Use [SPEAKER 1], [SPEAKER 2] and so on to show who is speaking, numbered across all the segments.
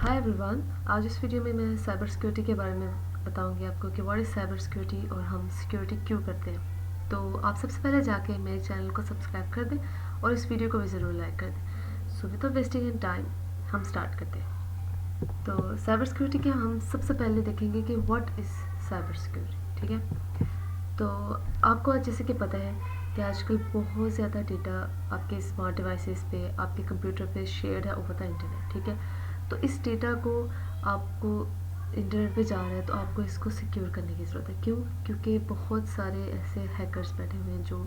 [SPEAKER 1] Hi everyone. आज इस video में मैं साइबर सिक्योरिटी के बारे में बताऊंगी आपको कि व्हाट इज़ साइबर सिक्योरिटी और हम सिक्योरिटी क्यों करते हैं। तो आप सबसे पहले जाके मेरे चैनल को सब्सक्राइब कर दें और इस वीडियो को भी ज़रूर लाइक कर दें। So without wasting in time हम स्टार्ट करते हैं। तो साइबर सिक्योरिटी के हम सबसे पहले देखेंगे कि व्हाट इज़ साइबर सिक्योरिटी। ठीक है, तो आपको जैसे कि पता है कि आजकल बहुत ज़्यादा डेटा आपके स्मार्ट डिवाइसेस पे, आपके कंप्यूटर पे शेयर्ड है ओवर द इंटरनेट। ठीक है, तो इस डेटा को आपको इंटरनेट पे जा रहा है तो आपको इसको सिक्योर करने की ज़रूरत है। क्यों? क्योंकि बहुत सारे ऐसे हैकर्स बैठे हुए हैं जो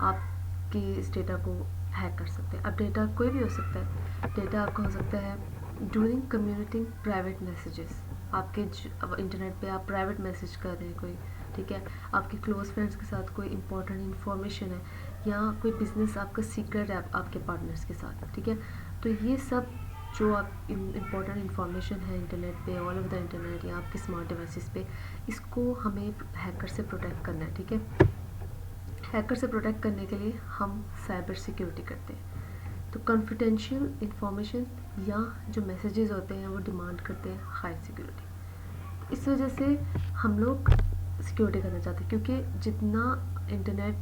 [SPEAKER 1] आपके इस डेटा को हैक कर सकते हैं। अब डेटा कोई भी हो सकता है। डेटा आपका हो सकता है ड्यूरिंग कम्युनिकेटिंग प्राइवेट मैसेजेस। आपके अब इंटरनेट पे आप प्राइवेट मैसेज कर रहे हैं कोई, ठीक है, आपके क्लोज फ्रेंड्स के साथ कोई इंपॉर्टेंट इन्फॉर्मेशन है या कोई बिजनेस आपका सीक्रेट है आपके पार्टनर्स के साथ। ठीक है, तो ये सब जो आप इम्पोर्टेंट इन्फॉर्मेशन है इंटरनेट पे, ऑल ओवर द इंटरनेट या आपके स्मार्ट डिवाइसेस पे, इसको हमें हैकर से प्रोटेक्ट करना है। ठीक है, हैकर से प्रोटेक्ट करने के लिए हम साइबर सिक्योरिटी करते हैं। तो कॉन्फिडेंशियल इंफॉर्मेशन या जो मैसेजेस होते हैं वो डिमांड करते हैं हाई सिक्योरिटी। इस वजह से हम लोग सिक्योरिटी करना चाहते हैं क्योंकि जितना इंटरनेट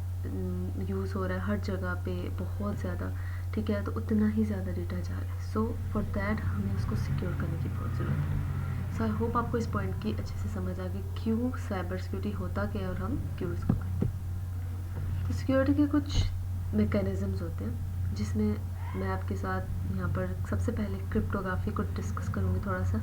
[SPEAKER 1] यूज़ हो रहा है हर जगह पे बहुत ज़्यादा, ठीक है, तो उतना ही ज़्यादा डेटा जा रहा है। सो फॉर दैट हमें उसको सिक्योर करने की बहुत ज़रूरत है। सो आई होप आपको इस पॉइंट की अच्छे से समझ आ गई क्यों साइबर सिक्योरिटी होता क्या है और हम क्यों इसको करते हैं। तो सिक्योरिटी के कुछ मैकेनिज़म्स होते हैं जिसमें मैं आपके साथ यहाँ पर सबसे पहले क्रिप्टोग्राफी को डिस्कस करूँगी। थोड़ा सा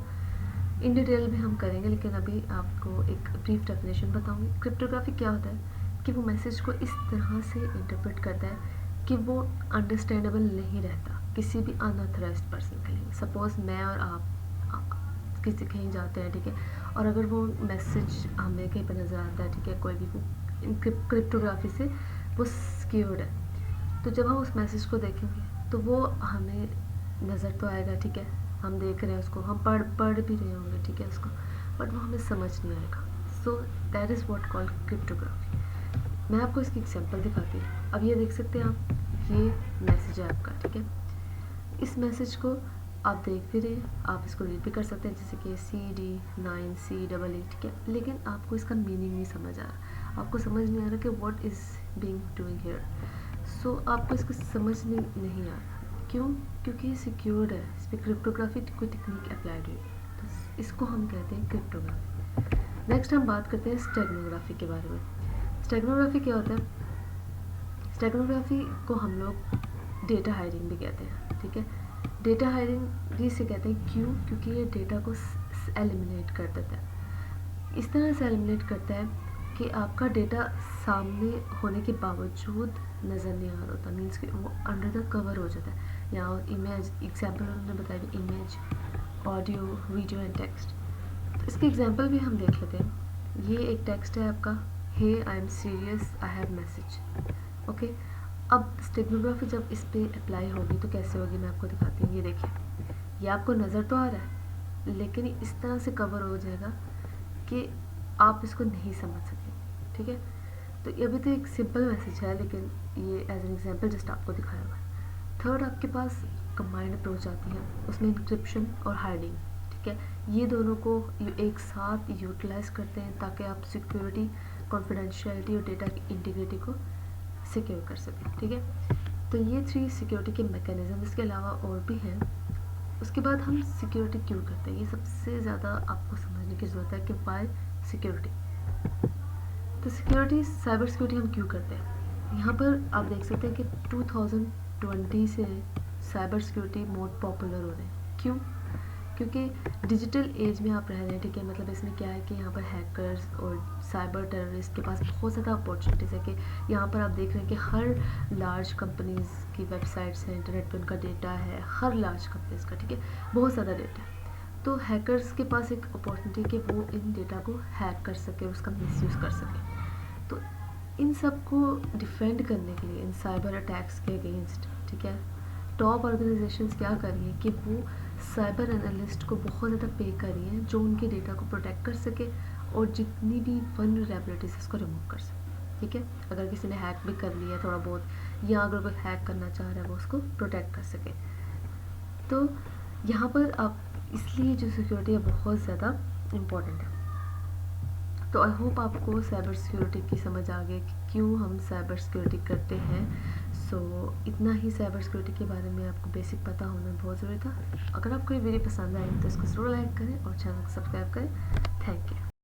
[SPEAKER 1] इन डिटेल भी हम करेंगे, लेकिन अभी आपको एक ब्रीफ डेफिनेशन बताऊंगी। क्रिप्टोग्राफी क्या होता है कि वो मैसेज को इस तरह से इंटरप्रेट करता है कि वो अंडरस्टैंडेबल नहीं रहता किसी भी अनऑथराइज्ड पर्सन के लिए। सपोज मैं और आप किसी कहीं जाते हैं, ठीक है, और अगर वो मैसेज हमें कहीं पर नज़र आता है, ठीक है, कोई भी वो क्रिप्टोग्राफी से वो सिक्योर्ड है, तो जब हम उस मैसेज को देखेंगे तो वो हमें नज़र तो आएगा, ठीक है, हम देख रहे हैं उसको, हम पढ़ भी रहे होंगे, ठीक है, उसको, बट वो हमें समझ नहीं आएगा। So that is what called cryptography. मैं आपको इसकी एग्जांपल दिखाती हूँ। अब ये देख सकते हैं आप, ये मैसेज है आपका, ठीक है, इस मैसेज को आप देख भी रहे हैं, आप इसको रीड भी कर सकते हैं जैसे कि CD9C88, ठीक है, लेकिन आपको इसका मीनिंग नहीं समझ आ रहा, आपको समझ नहीं आ रहा कि what is being doing here. So आपको इसको समझ नहीं आ रहा। क्यों? क्योंकि ये सिक्योर्ड है, इस पर क्रिप्टोग्राफी कोई टेक्निक अप्लाइड हुई है, तो इसको हम कहते हैं क्रिप्टोग्राफी। नेक्स्ट हम बात करते हैं स्टेगनोग्राफी के बारे में। स्टेगनोग्राफी क्या होता है? स्टेगनोग्राफी को हम लोग डेटा हाइडिंग भी कहते हैं, ठीक है। डेटा हाइडिंग जिसे कहते हैं, क्यों? क्योंकि ये डेटा को एलिमिनेट कर देता है। इस तरह से एलिमिनेट करता है कि आपका डेटा सामने होने के बावजूद नज़र नहीं आ रहा होता, मीन्स कि वो अंडर द कवर हो जाता है। या इमेज एग्जाम्पल उन्होंने बताया, image, audio, video and text. तो इसके एग्जाम्पल भी हम देख लेते हैं। ये एक टेक्स्ट है आपका, hey I am serious I have message, okay. अब स्टेगनोग्राफी जब इस पर अप्लाई होगी तो कैसे होगी मैं आपको दिखाती हूँ। ये देखिए, ये आपको नज़र तो आ रहा है लेकिन इस तरह से कवर हो जाएगा कि आप इसको नहीं समझ सकेंगे, ठीक है। तो अभी तो एक सिंपल मैसेज है, लेकिन ये एज एन एग्जांपल जस्ट आपको दिखाया हुआ है। थर्ड आपके पास कंबाइंड अप्रोच आती है, उसमें इंक्रिप्शन और हाइडिंग, ठीक है। ये दोनों को एक साथ यूटिलाइज करते हैं ताकि आप सिक्योरिटी, कॉन्फिडेंशियलिटी और डेटा की इंटीग्रिटी को सिक्योर कर सकें, ठीक है। तो ये 3 सिक्योरिटी के मैकेनिज्म, इसके अलावा और भी हैं। उसके बाद हम सिक्योरिटी क्यों करते हैं, ये सबसे ज़्यादा आपको समझने की ज़रूरत है कि वाई सिक्योरिटी। तो सिक्योरिटी, साइबर सिक्योरिटी हम क्यों करते हैं। यहाँ पर आप देख सकते हैं कि 2020 से साइबर सिक्योरिटी मोड पॉपुलर हो रहे हैं। क्यों? क्योंकि डिजिटल एज में आप रह रहे हैं, ठीक है। मतलब इसमें क्या है कि यहाँ पर हैकर्स और साइबर टेररिस्ट के पास बहुत ज़्यादा अपॉर्चुनिटीज़ है कि यहाँ पर आप देख रहे हैं कि हर लार्ज कंपनीज़ की वेबसाइट्स हैं, इंटरनेट पर उनका डेटा है, हर लार्ज कंपनीज़ का, ठीक है, बहुत ज़्यादा डेटा है। तो हैकर्स के पास एक अपॉर्चुनिटी कि वो इन डेटा को हैक कर सके, उसका मिसयूज़ कर सके। तो इन सब को डिफेंड करने के लिए, इन साइबर अटैक्स के अगेंस्ट, ठीक है, टॉप ऑर्गेनाइजेशंस क्या कर रही हैं कि वो साइबर एनालिस्ट को बहुत ज़्यादा पे कर रही हैं जो उनके डेटा को प्रोटेक्ट कर सके और जितनी भी वल्नरेबिलिटीज़ उसको रिमूव कर सके, ठीक है। अगर किसी ने हैक भी कर लिया थोड़ा बहुत, या अगर कोई हैक करना चाह रहा है वो उसको प्रोटेक्ट कर सके। तो यहाँ पर आप इसलिए जो सिक्योरिटी है बहुत ज़्यादा इम्पॉर्टेंट है। तो आई होप आपको साइबर सिक्योरिटी की समझ आ गई कि क्यों हम साइबर सिक्योरिटी करते हैं। सो इतना ही साइबर सिक्योरिटी के बारे में आपको बेसिक पता होना बहुत ज़रूरी था। अगर आपको ये वीडियो पसंद आए तो इसको ज़रूर लाइक करें और चैनल को सब्सक्राइब करें। Thank you.